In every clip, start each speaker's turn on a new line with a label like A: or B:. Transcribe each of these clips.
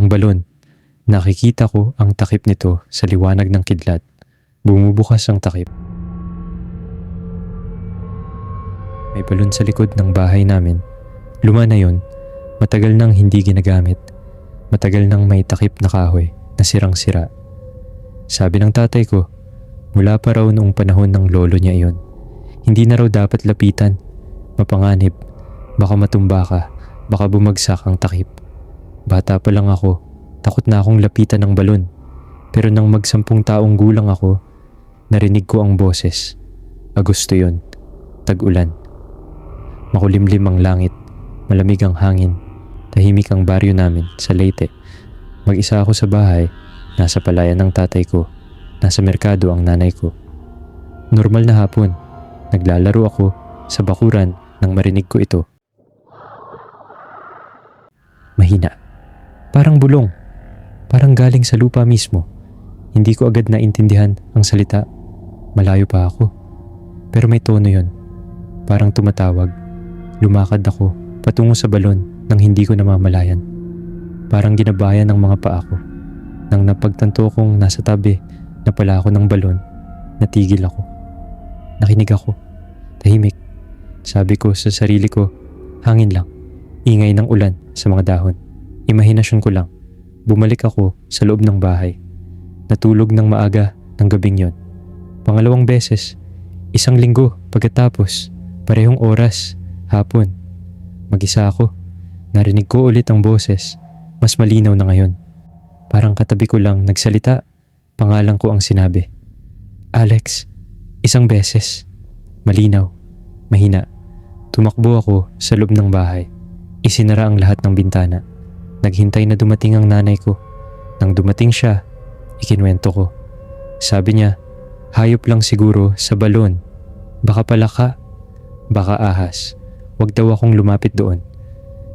A: Ang balon. Nakikita ko ang takip nito sa liwanag ng kidlat. Bumubukas ang takip. May balon sa likod ng bahay namin. Luma na yun. Matagal nang hindi ginagamit. Matagal nang may takip na kahoy na sirang-sira. Sabi ng tatay ko, mula pa raw noong panahon ng lolo niya iyon. Hindi na raw dapat lapitan. Mapanganib. Baka matumba ka. Baka bumagsak ang takip. Bata pa lang ako. Takot na akong lapitan ng balon. Pero nang mag-10 taong gulang ako, narinig ko ang boses. Agosto yun. Tag-ulan. Makulimlim ang langit. Malamig ang hangin. Tahimik ang baryo namin sa Leyte. Mag-isa ako sa bahay. Nasa palayan ng tatay ko. Nasa merkado ang nanay ko. Normal na hapon. Naglalaro ako sa bakuran nang marinig ko ito. Mahina. Parang bulong. Parang galing sa lupa mismo. Hindi ko agad naintindihan ang salita. Malayo pa ako. Pero may tono yon. Parang tumatawag. Lumakad ako patungo sa balon nang hindi ko namamalayan. Parang ginabayan ng mga paa ko. Nang napagtanto kong nasa tabi na pala ako ng balon, natigil ako. Nakinig ako. Tahimik. Sabi ko sa sarili ko, hangin lang. Ingay ng ulan sa mga dahon. Imahinasyon ko lang. Bumalik ako sa loob ng bahay. Natulog ng maaga ng gabing yon. Pangalawang beses, 1 linggo pagkatapos, parehong oras, hapon. Mag-isa ako. Narinig ko ulit ang boses. Mas malinaw na ngayon. Parang katabi ko lang nagsalita. Pangalan ko ang sinabi. Alex. 1 beses. Malinaw. Mahina. Tumakbo ako sa loob ng bahay. Isinara ang lahat ng bintana. Naghintay na dumating ang nanay ko. Nang dumating siya, ikinuwento ko. Sabi niya, hayop lang siguro sa balon. Baka palaka, baka ahas. Huwag daw akong lumapit doon.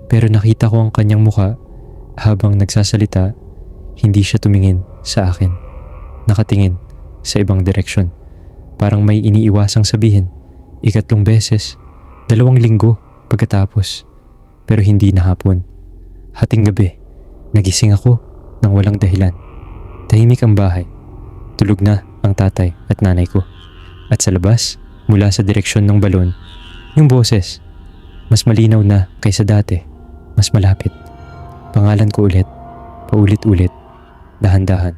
A: Pero nakita ko ang kanyang muka habang nagsasalita. Hindi siya tumingin sa akin. Nakatingin sa ibang direksyon. Parang may iniiwasang sabihin. 3 beses, 2 linggo pagkatapos. Pero hindi na hapon. Hating gabi, nagising ako nang walang dahilan. Tahimik ang bahay. Tulog na ang tatay at nanay ko. At sa labas, mula sa direksyon ng balon, yung boses. Mas malinaw na kaysa dati. Mas malapit. Pangalan ko ulit. Paulit-ulit. Dahan-dahan.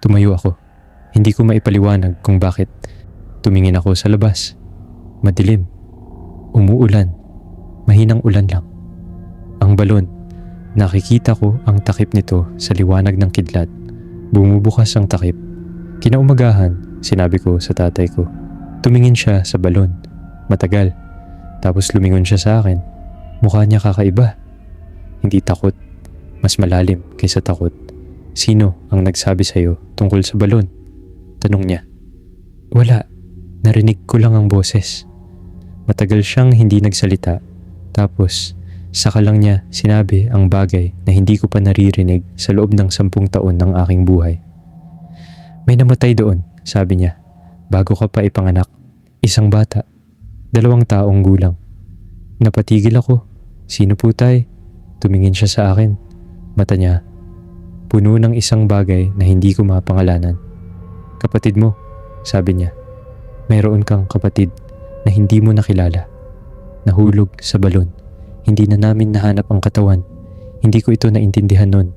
A: Tumayo ako. Hindi ko maipaliwanag kung bakit. Tumingin ako sa labas. Madilim. Umuulan. Mahinang ulan lang. Ang balon. Nakikita ko ang takip nito sa liwanag ng kidlat. Bumubukas ang takip. Kinaumagahan, sinabi ko sa tatay ko. Tumingin siya sa balon. Matagal. Tapos lumingon siya sa akin. Mukha niya kakaiba. Hindi takot. Mas malalim kaysa takot. Sino ang nagsabi sa'yo tungkol sa balon? Tanong niya. Wala. Narinig ko lang ang boses. Matagal siyang hindi nagsalita. Tapos, saka lang niya sinabi ang bagay na hindi ko pa naririnig sa loob ng 10 taon ng aking buhay. May namatay doon, sabi niya. Bago ka pa ipanganak. 1 bata. 2 taong gulang. Napatigil ako. Sino po tay? Tumingin siya sa akin. Mata niya. Puno ng isang bagay na hindi ko mapangalanan. Kapatid mo, sabi niya. Mayroon kang kapatid na hindi mo nakilala. Nahulog sa balon. Hindi na namin nahanap ang katawan. Hindi ko ito naintindihan nun.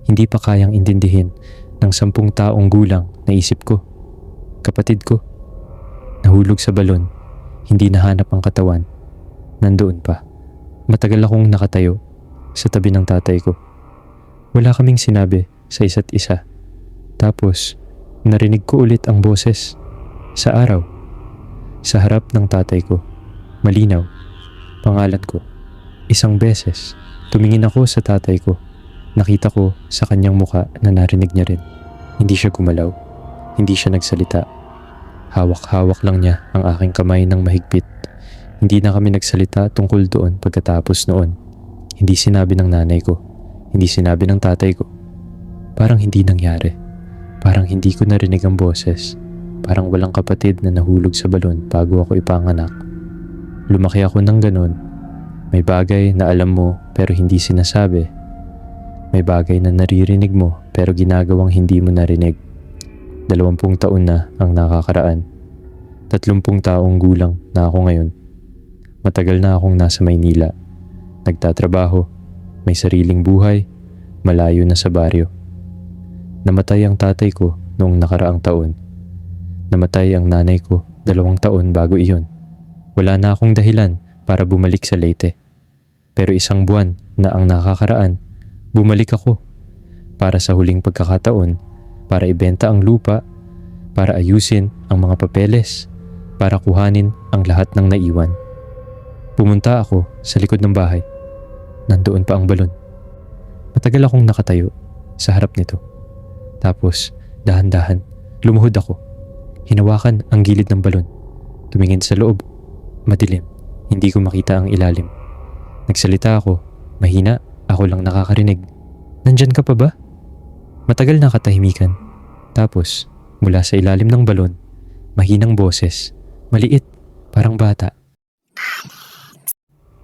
A: Hindi pa kayang intindihin ng 10 taong gulang na isip ko. Kapatid ko. Nahulog sa balon. Hindi nahanap ang katawan. Nandoon pa. Matagal akong nakatayo sa tabi ng tatay ko. Wala kaming sinabi sa isa't isa. Tapos, narinig ko ulit ang boses. Sa araw. Sa harap ng tatay ko. Malinaw. Pangalan ko. 1 beses. Tumingin ako sa tatay ko. Nakita ko sa kanyang muka na narinig niya rin. Hindi siya gumalaw. Hindi siya nagsalita. Hawak-hawak lang niya ang aking kamay ng mahigpit. Hindi na kami nagsalita tungkol doon pagkatapos noon. Hindi sinabi ng nanay ko. Hindi sinabi ng tatay ko. Parang hindi nangyari. Parang hindi ko narinig ang boses. Parang walang kapatid na nahulog sa balon bago ako ipanganak. Lumaki ako ng ganun. May bagay na alam mo pero hindi sinasabi. May bagay na naririnig mo pero ginagawang hindi mo narinig. 20 taon na ang nakakaraan. 30 taong gulang na ako ngayon. Matagal na akong nasa Maynila. Nagtatrabaho, may sariling buhay, malayo na sa baryo. Namatay ang tatay ko noong nakaraang taon. Namatay ang nanay ko 2 taon bago iyon. Wala na akong dahilan para bumalik sa Leyte. Pero 1 buwan na ang nakakaraan, bumalik ako para sa huling pagkakataon, para ibenta ang lupa, para ayusin ang mga papeles, para kuhanin ang lahat ng naiwan. Pumunta ako sa likod ng bahay. Nandoon pa ang balon. Matagal akong nakatayo sa harap nito. Tapos, dahan-dahan, lumuhod ako. Hinawakan ang gilid ng balon. Tumingin sa loob. Madilim. Hindi ko makita ang ilalim. Nagsalita ako. Mahina. Ako lang nakakarinig. Nandyan ka pa ba? Matagal na katahimikan. Tapos, mula sa ilalim ng balon, mahinang boses. Maliit. Parang bata.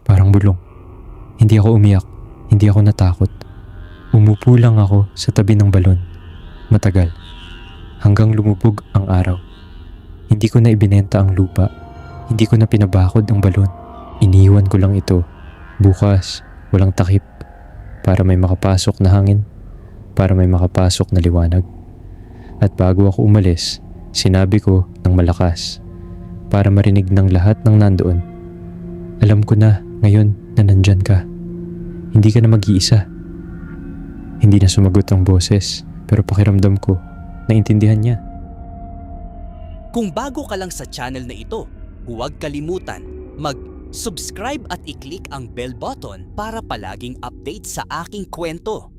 A: Parang bulong. Hindi ako umiyak. Hindi ako natakot. Umupo lang ako sa tabi ng balon. Matagal. Hanggang lumubog ang araw. Hindi ko na ibinenta ang lupa. Hindi ko na pinabakod ang balon. Iniwan ko lang ito. Bukas, walang takip. Para may makapasok na hangin. Para may makapasok na liwanag. At bago ako umalis, sinabi ko ng malakas. Para marinig ng lahat ng nandoon. Alam ko na ngayon na nandyan ka. Hindi ka na mag-iisa. Hindi na sumagot ang boses, pero pakiramdam ko, naintindihan niya.
B: Kung bago ka lang sa channel na ito, huwag kalimutan mag-subscribe at i-click ang bell button para palaging update sa aking kwento.